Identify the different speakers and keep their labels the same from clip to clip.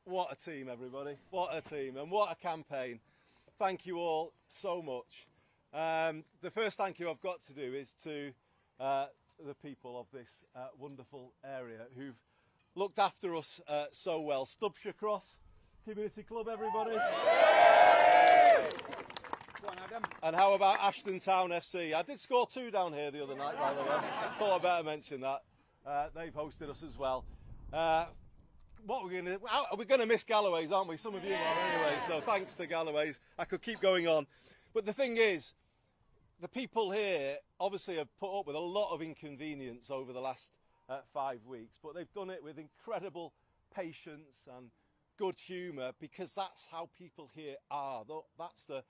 Speaker 1: What a team, everybody. What a team and what a campaign. Thank you all so much. The first thank you I've got to do is to the people of this wonderful area who've looked after us so well. Stubshire Cross Community Club, everybody. Go on, Adam. And how about Ashton Town FC? I did score 2 down here the other night, by the way. Thought I'd better mention that. They've hosted us as well. What are we going to miss Galloway's, aren't we? Some of you are anyway, so thanks to Galloway's. I could keep going on. But the thing is, the people here obviously have put up with a lot of inconvenience over the last 5 weeks, but they've done it with incredible patience and good humour, because that's how people here are. That's the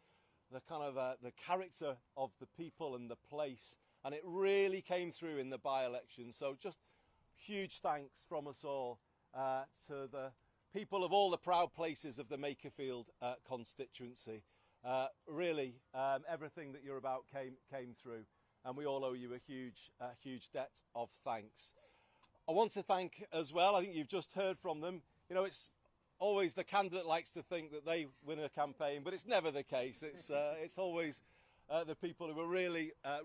Speaker 1: kind of the character of the people and the place, and it really came through in the by-election. So just huge thanks from us all to the people of all the proud places of the Makerfield constituency. Really, everything that you're about came through, and we all owe you a huge debt of thanks. I want to thank as well, I think you've just heard from them, you know, it's always the candidate likes to think that they win a campaign, but it's never the case. It's always the people who are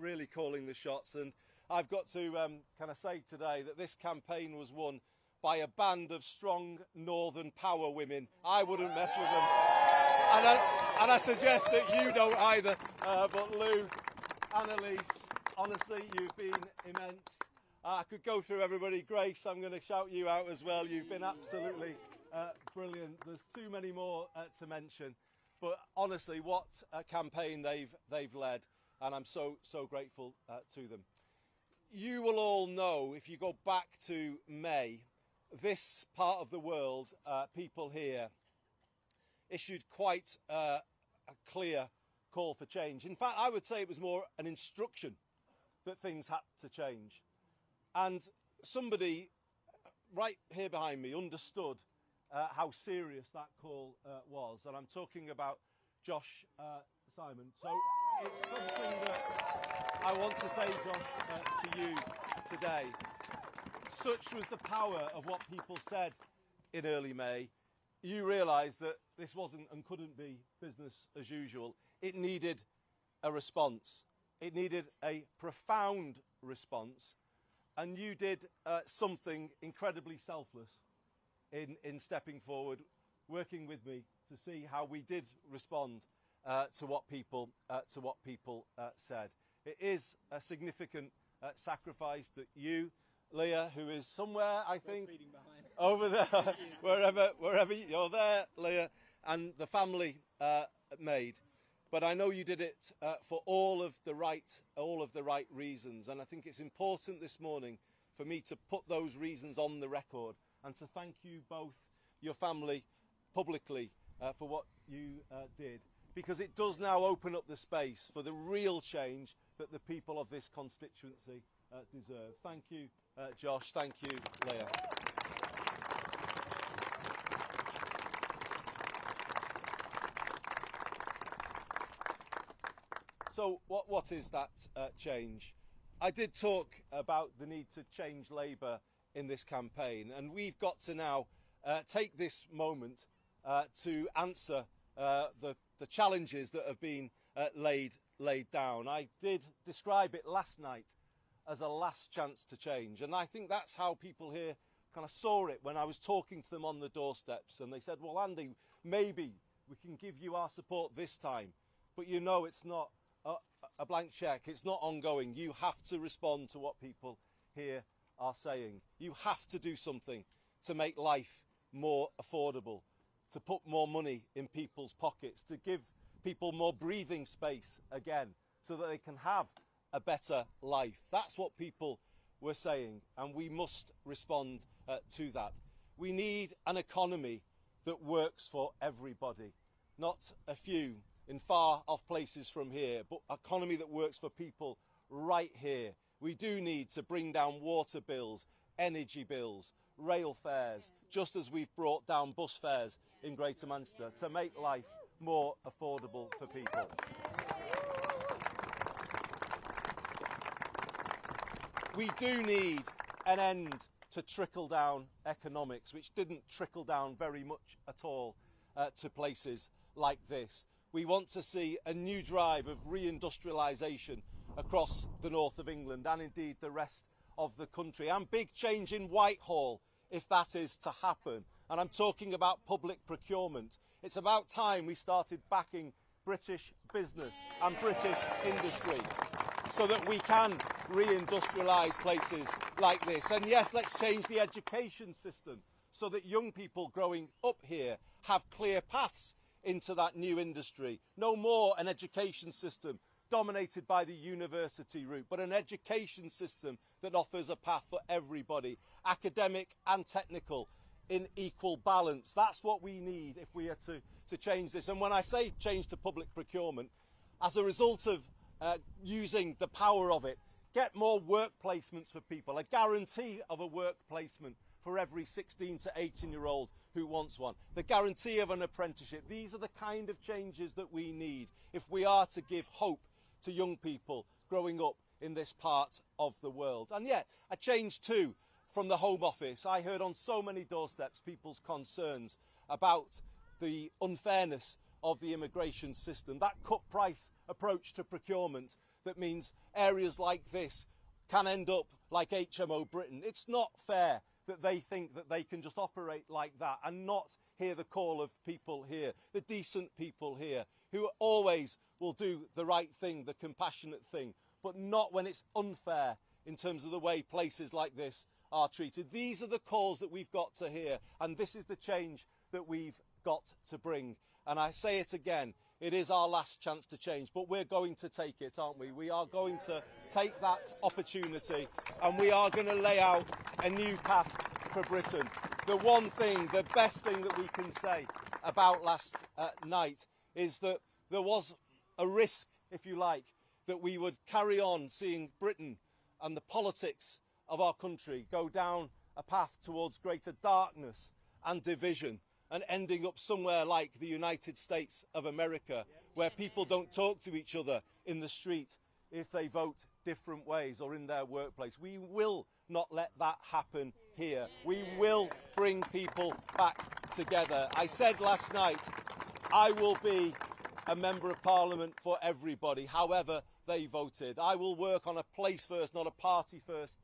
Speaker 1: really calling the shots. And I've got to kind of say today that this campaign was won by a band of strong Northern power women. I wouldn't mess with them. And I suggest that you don't either. But Lou, Annalise, honestly, you've been immense. I could go through everybody. Grace, I'm going to shout you out as well. You've been absolutely brilliant. There's too many more to mention. But honestly, what a campaign they've led. And I'm so grateful to them. You will all know, if you go back to May, this part of the world, people here issued quite a clear call for change. In fact, I would say it was more an instruction that things had to change. And somebody right here behind me understood how serious that call was. And I'm talking about Josh Simon. So it's something that I want to say, Josh, to you today. Such was the power of what people said in early May. You realised that this wasn't and couldn't be business as usual. It needed a response. It needed a profound response. And you did something incredibly selfless in stepping forward, working with me to see how we did respond to what people said. It is a significant sacrifice that you, Leah, who is somewhere, I think, over there, wherever you're there, Leah, and the family made. But I know you did it for all of the right reasons, and I think it's important this morning for me to put those reasons on the record and to thank you both, your family, publicly for what you did, because it does now open up the space for the real change that the people of this constituency deserve. Thank you, Josh. Thank you, Leah. So what is that change? I did talk about the need to change Labour in this campaign, and we've got to now take this moment to answer the challenges that have been laid down. I did describe it last night as a last chance to change, and I think that's how people here kind of saw it when I was talking to them on the doorsteps, and they said, well, Andy, maybe we can give you our support this time, but you know it's not a blank cheque, it's not ongoing. You have to respond to what people here are saying. You have to do something to make life more affordable, to put more money in people's pockets, to give people more breathing space again so that they can have a better life. That's what people were saying, and we must respond to that. We need an economy that works for everybody, not a few in far off places from here, but an economy that works for people right here. We do need to bring down water bills, energy bills, rail fares, just as we've brought down bus fares in Greater Manchester to make life more affordable for people. We do need an end to trickle-down economics, which didn't trickle down very much at all to places like this. We want to see a new drive of reindustrialisation across the north of England and indeed the rest of the country, and big change in Whitehall if that is to happen. And I'm talking about public procurement. It's about time we started backing British business and British industry so that we can reindustrialise places like this. And yes, let's change the education system so that young people growing up here have clear paths into that new industry. No more an education system dominated by the university route, but an education system that offers a path for everybody, academic and technical, in equal balance. That's what we need if we are to change this. And when I say change to public procurement, as a result of using the power of it, get more work placements for people, a guarantee of a work placement for every 16 to 18-year-old who wants one, the guarantee of an apprenticeship. These are the kind of changes that we need if we are to give hope to young people growing up in this part of the world. And yet, a change too from the Home Office. I heard on so many doorsteps people's concerns about the unfairness of the immigration system, that cut price approach to procurement that means areas like this can end up like HMO Britain. It's not fair that they think that they can just operate like that and not hear the call of people here, the decent people here, who always will do the right thing, the compassionate thing, but not when it's unfair in terms of the way places like this are treated. These are the calls that we've got to hear, and this is the change that we've got to bring. And I say it again, it is our last chance to change, but we're going to take it, aren't we? We are going to take that opportunity, and we are going to lay out a new path for Britain. The one thing, the best thing that we can say about last night is that there was a risk, if you like, that we would carry on seeing Britain and the politics of our country go down a path towards greater darkness and division, and ending up somewhere like the United States of America, where people don't talk to each other in the street if they vote different ways or in their workplace. We will not let that happen here. We will bring people back together. I said last night, I will be a member of Parliament for everybody, however they voted. I will work on a place first, not a party first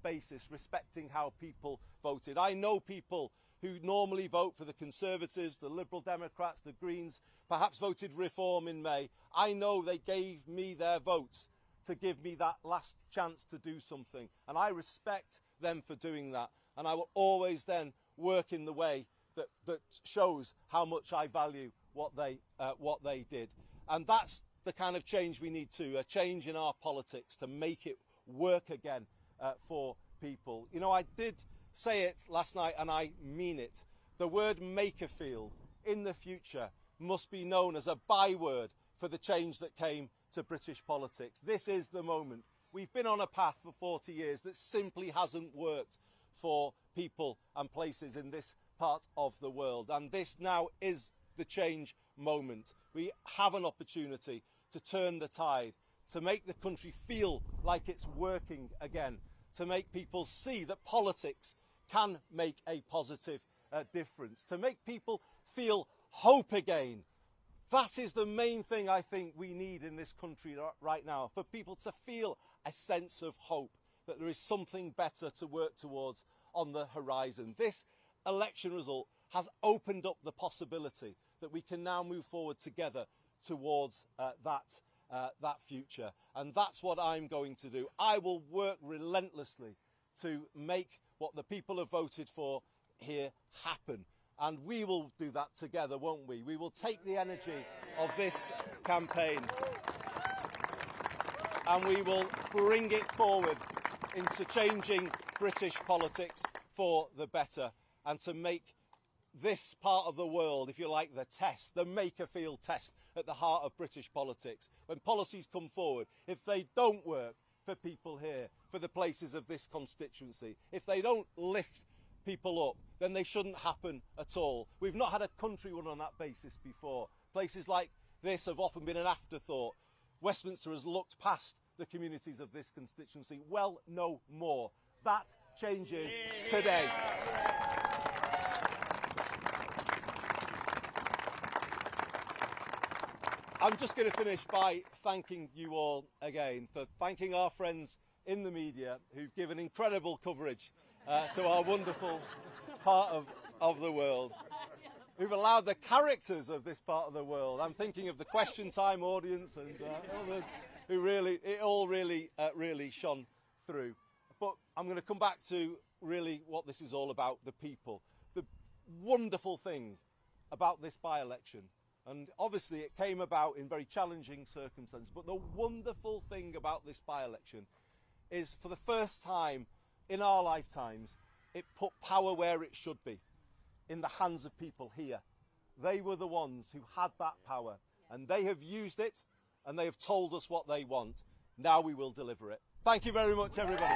Speaker 1: basis, respecting how people voted. I know people who normally vote for the Conservatives, the Liberal Democrats, the Greens, perhaps voted Reform in May. I know they gave me their votes to give me that last chance to do something, and I respect them for doing that, and I will always then work in the way that shows how much I value what they did. And that's the kind of change we need to, a change in our politics to make it work again for people. You know, I did say it last night and I mean it. The word Makerfield in the future must be known as a byword for the change that came to British politics. This is the moment. We've been on a path for 40 years that simply hasn't worked for people and places in this part of the world. And this now is the change moment. We have an opportunity to turn the tide, to make the country feel like it's working again, to make people see that politics can make a positive difference, to make people feel hope again. That is the main thing I think we need in this country right now, for people to feel a sense of hope, that there is something better to work towards on the horizon. This election result has opened up the possibility that we can now move forward together towards that future. And that's what I'm going to do. I will work relentlessly to make what the people have voted for here happen. And we will do that together, won't we? We will take the energy of this campaign and we will bring it forward into changing British politics for the better, and to make this part of the world, if you like, the test, the Makerfield test at the heart of British politics. When policies come forward, if they don't work for people here, for the places of this constituency, if they don't lift people up, then they shouldn't happen at all. We've not had a country run on that basis before. Places like this have often been an afterthought. Westminster has looked past the communities of this constituency. Well, no more. That changes today. I'm just going to finish by thanking you all again for thanking our friends in the media who've given incredible coverage to our wonderful part of the world, who've allowed the characters of this part of the world. I'm thinking of the Question Time audience and others who really, it all really shone through. But I'm going to come back to really what this is all about, the people. The wonderful thing about this by-election, and obviously it came about in very challenging circumstances, but the wonderful thing about this by-election is for the first time in our lifetimes, it put power where it should be, in the hands of people here. They were the ones who had that power, and they have used it, and they have told us what they want. Now we will deliver it. Thank you very much, everybody.